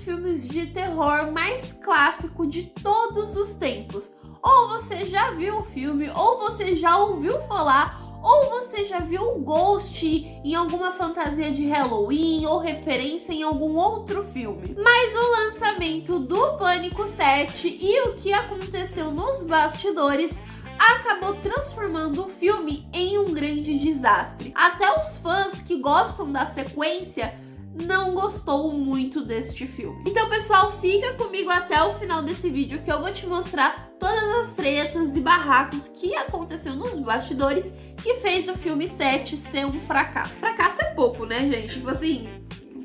filmes de terror mais clássico de todos os tempos. Ou você já viu o filme, ou você já ouviu falar, ou você já viu o Ghost em alguma fantasia de Halloween ou referência em algum outro filme. Mas o lançamento do Pânico 7 e o que aconteceu nos bastidores acabou transformando o filme em um grande desastre. Até os fãs que gostam da sequência não gostou muito deste filme. Então, pessoal, fica comigo até o final desse vídeo que eu vou te mostrar todas as tretas e barracos que aconteceu nos bastidores que fez o filme 7 ser um fracasso. Fracasso é pouco, né, gente? Tipo assim,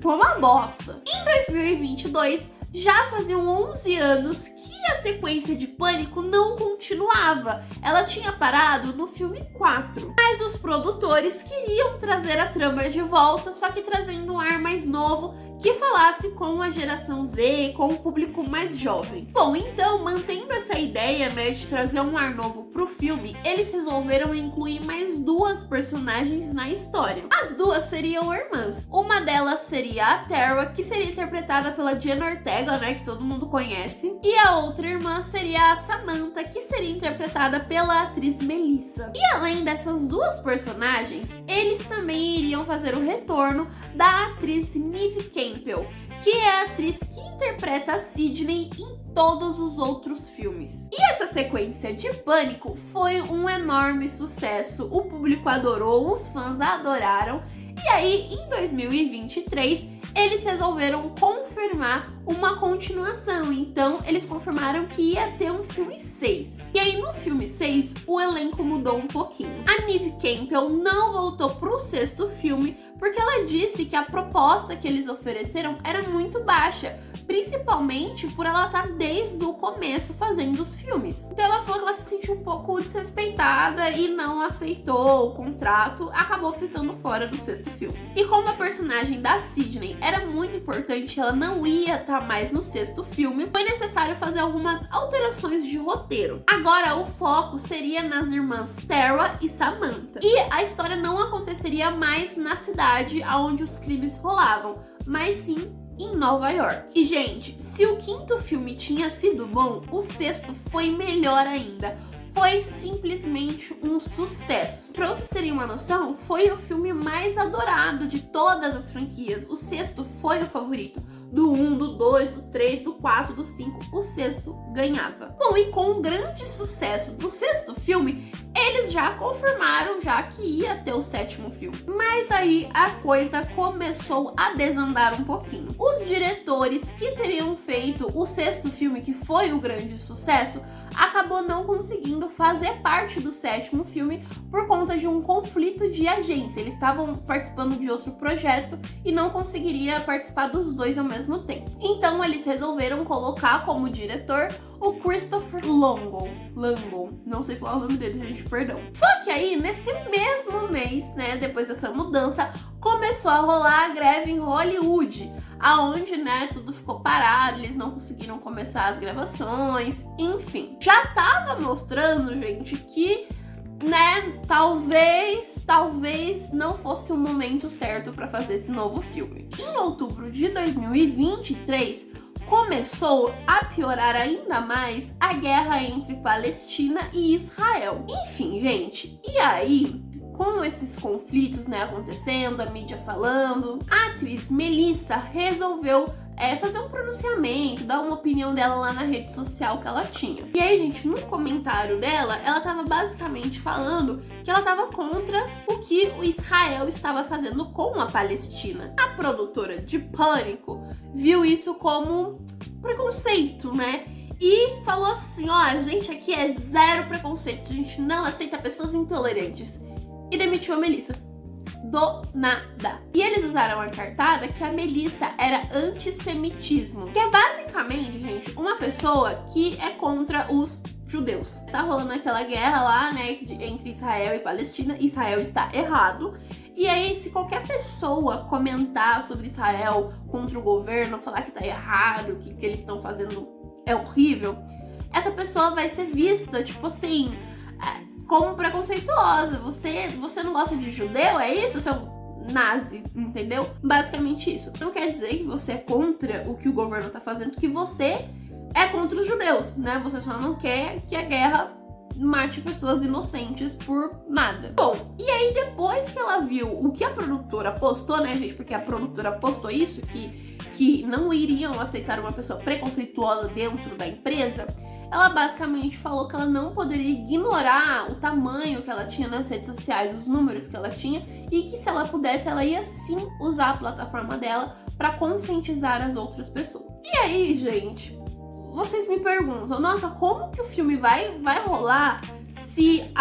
foi uma bosta. Em 2022, já faziam 11 anos que a sequência de Pânico não continuava. Ela tinha parado no filme 4. Mas os produtores queriam trazer a trama de volta, só que trazendo um ar mais novo, que falasse com a geração Z, com o público mais jovem. Bom, então, mantendo essa ideia, né, de trazer um ar novo pro filme, eles resolveram incluir mais duas personagens na história. As duas seriam irmãs. Uma delas seria a Tara, que seria interpretada pela Jenna Ortega, né, que todo mundo conhece. E a outra irmã seria a Samantha, que seria interpretada pela atriz Melissa. E além dessas duas personagens, eles também iriam fazer o retorno da atriz Neve Campbell, que é a atriz que interpreta a Sidney em todos os outros filmes. E essa sequência de Pânico foi um enorme sucesso. O público adorou, os fãs adoraram. E aí, em 2023, eles resolveram confirmar uma continuação. Então, eles confirmaram que ia ter um filme 6. E aí, no filme 6, o elenco mudou um pouquinho. A Neve Campbell não voltou pro sexto filme porque ela disse que a proposta que eles ofereceram era muito baixa, principalmente por ela estar desde o começo fazendo os filmes. Então ela falou que ela se sentiu um pouco desrespeitada e não aceitou o contrato, acabou ficando fora do sexto filme. E como a personagem da Sidney era muito importante, ela não ia estar mais no sexto filme, foi necessário fazer algumas alterações de roteiro. Agora o foco seria nas irmãs Tara e Samantha. E a história não aconteceria mais na cidade onde os crimes rolavam, mas sim em Nova York. E, gente, se o quinto filme tinha sido bom, o sexto foi melhor ainda. Foi simplesmente um sucesso. Pra vocês terem uma noção, foi o filme mais adorado de todas as franquias. O sexto foi o favorito. Do 1, do 2, do 3, do 4, do 5, o sexto ganhava. Bom, e com o grande sucesso do sexto filme, eles já confirmaram já que ia ter o sétimo filme. Mas aí a coisa começou a desandar um pouquinho. Os diretores que teriam feito o sexto filme, que foi o grande sucesso, acabou não conseguindo fazer parte do sétimo filme por conta de um conflito de agência. Eles estavam participando de outro projeto e não conseguiria participar dos dois ao mesmo tempo. Então eles resolveram colocar como diretor o Christopher Longo, não sei falar o nome dele, gente, perdão. Só que aí, nesse mesmo mês, né, depois dessa mudança, começou a rolar a greve em Hollywood, aonde, né, tudo ficou parado, eles não conseguiram começar as gravações, enfim. Já tava mostrando, gente, que, né, talvez não fosse o momento certo para fazer esse novo filme. Em outubro de 2023, começou a piorar ainda mais a guerra entre Palestina e Israel. Enfim, gente, e aí, com esses conflitos, né, acontecendo, a mídia falando, a atriz Melissa resolveu fazer um pronunciamento, dar uma opinião dela lá na rede social que ela tinha. E aí, gente, no comentário dela, ela tava basicamente falando que ela tava contra o que o Israel estava fazendo com a Palestina. A produtora de Pânico viu isso como preconceito, né? E falou assim, ó, a gente aqui é zero preconceito, a gente não aceita pessoas intolerantes. E demitiu a Melissa. Do nada. E eles usaram a cartada que a Melissa era antissemitismo, que é basicamente, gente, uma pessoa que é contra os judeus. Tá rolando aquela guerra lá, né, entre Israel e Palestina. Israel está errado. E aí, se qualquer pessoa comentar sobre Israel contra o governo, falar que tá errado, que o que eles estão fazendo é horrível, essa pessoa vai ser vista, tipo assim, como preconceituosa. Você não gosta de judeu, é isso? nazi, entendeu? Basicamente isso. Não quer dizer que você é contra o que o governo tá fazendo, que você é contra os judeus, né? Você só não quer que a guerra mate pessoas inocentes por nada. Bom, e aí depois que ela viu o que a produtora postou, né, gente? Porque a produtora postou isso, que não iriam aceitar uma pessoa preconceituosa dentro da empresa, ela basicamente falou que ela não poderia ignorar o tamanho que ela tinha nas redes sociais, os números que ela tinha, e que se ela pudesse, ela ia sim usar a plataforma dela para conscientizar as outras pessoas. E aí, gente, vocês me perguntam, nossa, como que o filme vai rolar se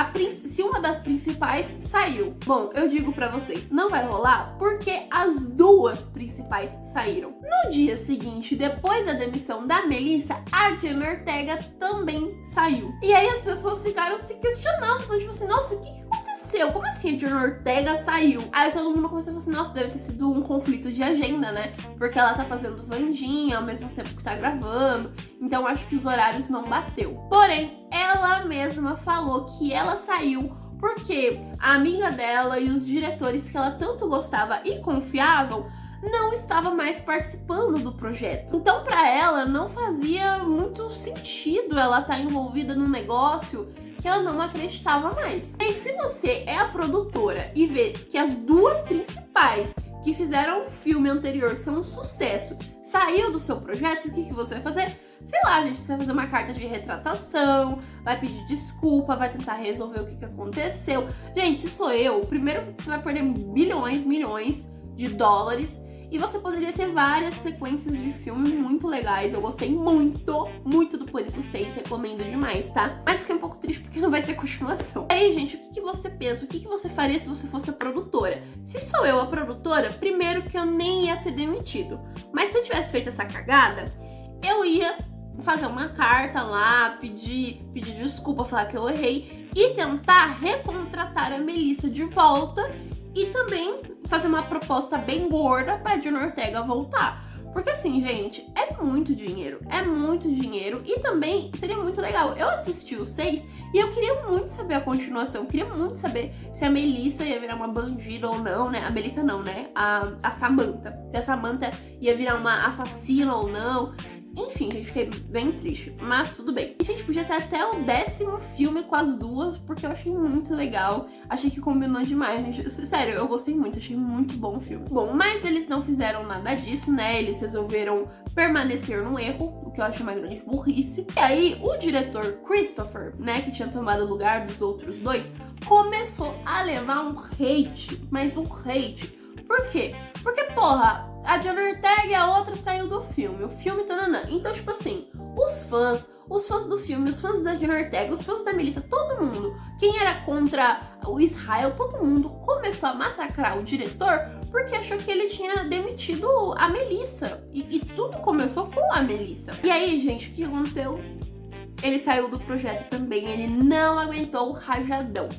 uma das principais saiu? Bom, eu digo pra vocês, não vai rolar porque as duas principais saíram. No dia seguinte, depois da demissão da Melissa, a Jenna Ortega também saiu. E aí as pessoas ficaram se questionando, tipo assim, nossa, o que aconteceu? Como assim a Jenna Ortega saiu? Aí todo mundo começou a falar assim, nossa, deve ter sido um conflito de agenda, né? Porque ela tá fazendo Wandinha ao mesmo tempo que tá gravando, então acho que os horários não bateu. Porém, ela mesma falou que ela saiu porque a amiga dela e os diretores que ela tanto gostava e confiavam não estava mais participando do projeto. Então, para ela, não fazia muito sentido ela estar envolvida num negócio que ela não acreditava mais. E se você é a produtora e vê que as duas principais que fizeram o filme anterior são um sucesso, saiu do seu projeto, o que você vai fazer? Sei lá, gente, você vai fazer uma carta de retratação, vai pedir desculpa, vai tentar resolver o que aconteceu. Gente, se sou eu, primeiro você vai perder milhões de dólares e você poderia ter várias sequências de filme muito legais. Eu gostei muito do Pânico 6, recomendo demais, tá? Mas fiquei um pouco triste porque não vai ter continuação. E aí, gente, o que você pensa? O que você faria se você fosse a produtora? Se sou eu a produtora, primeiro que eu nem ia ter demitido. Mas se eu tivesse feito essa cagada, eu ia fazer uma carta lá, pedir desculpa, falar que eu errei e tentar recontratar a Melissa de volta e também fazer uma proposta bem gorda pra Jenna Ortega voltar. Porque assim, gente, é muito dinheiro e também seria muito legal. Eu assisti o 6 e eu queria muito saber a continuação, queria muito saber se a Melissa ia virar uma bandida ou não, né? A Melissa não, né? A Samantha. Se a Samantha ia virar uma assassina ou não. Enfim, gente, fiquei bem triste, mas tudo bem. E a gente podia ter até o 10º filme com as duas, porque eu achei muito legal. Achei que combinou demais, gente. Sério, eu gostei muito, achei muito bom o filme. Bom, mas eles não fizeram nada disso, né? Eles resolveram permanecer no erro, o que eu acho uma grande burrice. E aí, o diretor Christopher, né, que tinha tomado o lugar dos outros dois, começou a levar um hate, mas um hate. Por quê? Porque, porra, a Jenna Ortega e a outra saiu do filme. O filme tananã. Então, tipo assim, os fãs do filme, os fãs da Jenna Ortega, os fãs da Melissa, todo mundo, quem era contra o Israel, todo mundo começou a massacrar o diretor porque achou que ele tinha demitido a Melissa. E tudo começou com a Melissa. E aí, gente, o que aconteceu? Ele saiu do projeto também, ele não aguentou o rajadão.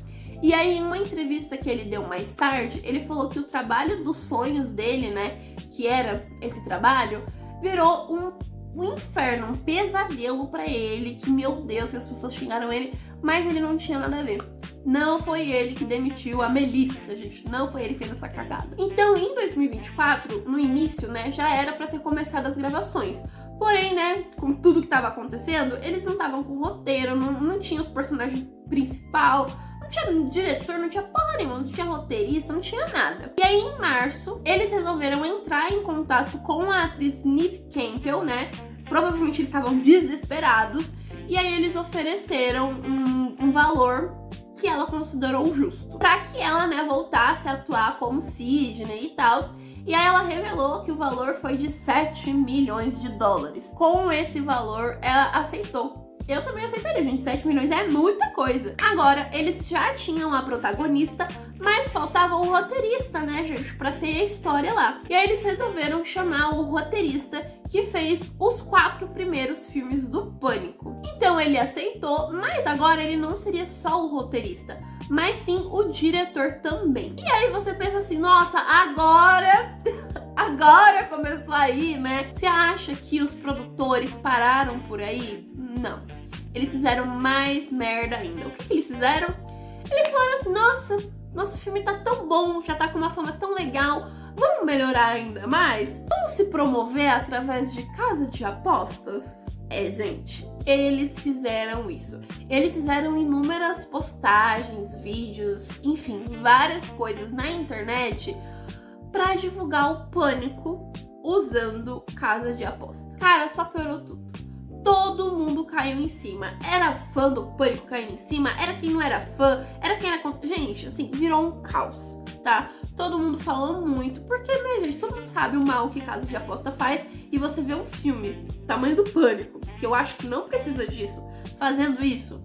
E aí, em uma entrevista que ele deu mais tarde, ele falou que o trabalho dos sonhos dele, né, que era esse trabalho, virou um inferno, um pesadelo pra ele, que, meu Deus, que as pessoas xingaram ele, mas ele não tinha nada a ver. Não foi ele que demitiu a Melissa, gente, não foi ele que fez essa cagada. Então, em 2024, no início, né, já era pra ter começado as gravações. Porém, né, com tudo que tava acontecendo, eles não estavam com roteiro, não tinha os personagens principal, não tinha diretor, não tinha porra nenhuma, não tinha roteirista, não tinha nada. E aí, em março, eles resolveram entrar em contato com a atriz Neve Campbell, né? Provavelmente eles estavam desesperados. E aí eles ofereceram um valor que ela considerou justo, pra que ela, né, voltasse a atuar como Sidney e tal. E aí ela revelou que o valor foi de 7 milhões de dólares. Com esse valor, ela aceitou. Eu também aceitaria, gente. 7 milhões é muita coisa. Agora, eles já tinham a protagonista, mas faltava o roteirista, né, gente, pra ter a história lá. E aí eles resolveram chamar o roteirista que fez os 4 primeiros filmes do Pânico. Então ele aceitou, mas agora ele não seria só o roteirista, mas sim o diretor também. E aí você pensa assim, nossa, agora começou aí, né? Você acha que os produtores pararam por aí? Não. Eles fizeram mais merda ainda. O que eles fizeram? Eles falaram assim, nossa, nosso filme tá tão bom, já tá com uma fama tão legal, vamos melhorar ainda mais? Vamos se promover através de casa de apostas? Gente, eles fizeram isso. Eles fizeram inúmeras postagens, vídeos, enfim, várias coisas na internet pra divulgar o Pânico usando casa de aposta. Cara, só piorou tudo. Todo mundo caiu em cima. Era fã do Pânico caindo em cima, era quem não era fã, era quem era contra. Gente, assim, virou um caos, tá? Todo mundo falou muito, porque, né, gente, todo mundo sabe o mal que casa de aposta faz, e você vê um filme, tamanho do Pânico, que eu acho que não precisa disso, fazendo isso,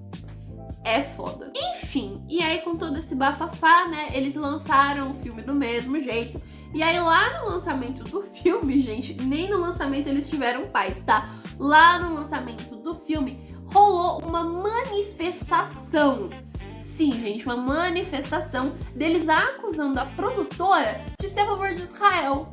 é foda. Enfim, e aí com todo esse bafafá, né, eles lançaram o filme do mesmo jeito, e aí lá no lançamento do filme, gente, nem no lançamento eles tiveram paz, tá? Lá no lançamento do filme, rolou uma manifestação. Sim, gente, uma manifestação deles acusando a produtora de ser a favor de Israel.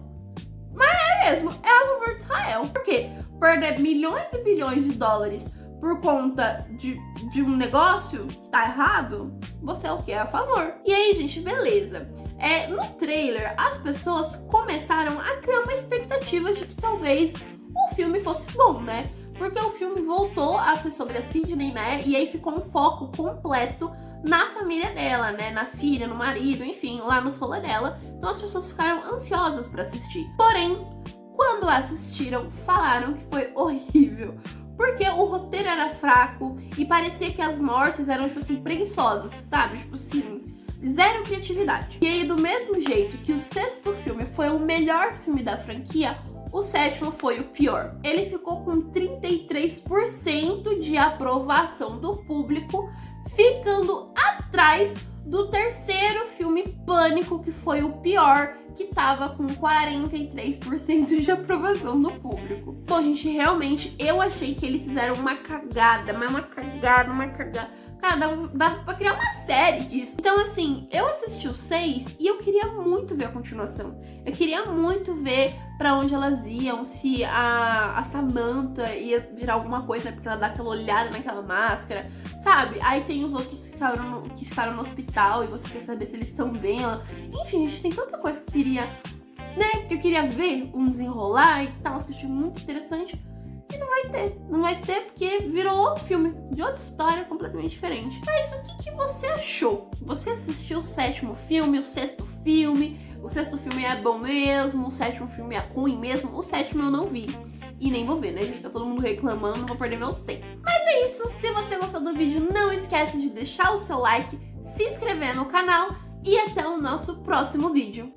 Mas é mesmo, é a favor de Israel. Por quê? Perder milhões e bilhões de dólares por conta de um negócio que tá errado, você é o que? É a favor. E aí, gente, beleza. No trailer, as pessoas começaram a criar uma expectativa de que talvez o filme fosse bom, né? Porque o filme voltou a ser sobre a Sydney, né? E aí ficou um foco completo na família dela, né? Na filha, no marido, enfim, lá nos rolês dela. Então as pessoas ficaram ansiosas pra assistir. Porém, quando assistiram, falaram que foi horrível. Porque o roteiro era fraco e parecia que as mortes eram, tipo assim, preguiçosas, sabe? Tipo assim, zero criatividade. E aí, do mesmo jeito que o sexto filme foi o melhor filme da franquia, o sétimo foi o pior. Ele ficou com 33% de aprovação do público, ficando atrás do terceiro filme Pânico, que foi o pior, que tava com 43% de aprovação do público. Bom, gente, realmente, eu achei que eles fizeram uma cagada, mas uma cagada. Cara, dava pra criar uma série disso. Então, assim, eu assisti o 6 e eu queria muito ver a continuação. Eu queria muito ver pra onde elas iam, se a Samantha ia virar alguma coisa, né? Porque ela dá aquela olhada naquela máscara, sabe? Aí tem os outros que ficaram no hospital e você quer saber se eles estão bem. Enfim, gente, tem tanta coisa que eu queria, né? Que eu queria ver um desenrolar e tal, que eu achei muito interessante. E não vai ter porque virou outro filme, de outra história completamente diferente. Mas o que você achou? Você assistiu o sétimo filme, o sexto filme? O sexto filme é bom mesmo, o sétimo filme é ruim mesmo? O sétimo eu não vi e nem vou ver, né, gente? Tá todo mundo reclamando, não vou perder meu tempo. Mas é isso, se você gostou do vídeo, não esquece de deixar o seu like, se inscrever no canal e até o nosso próximo vídeo.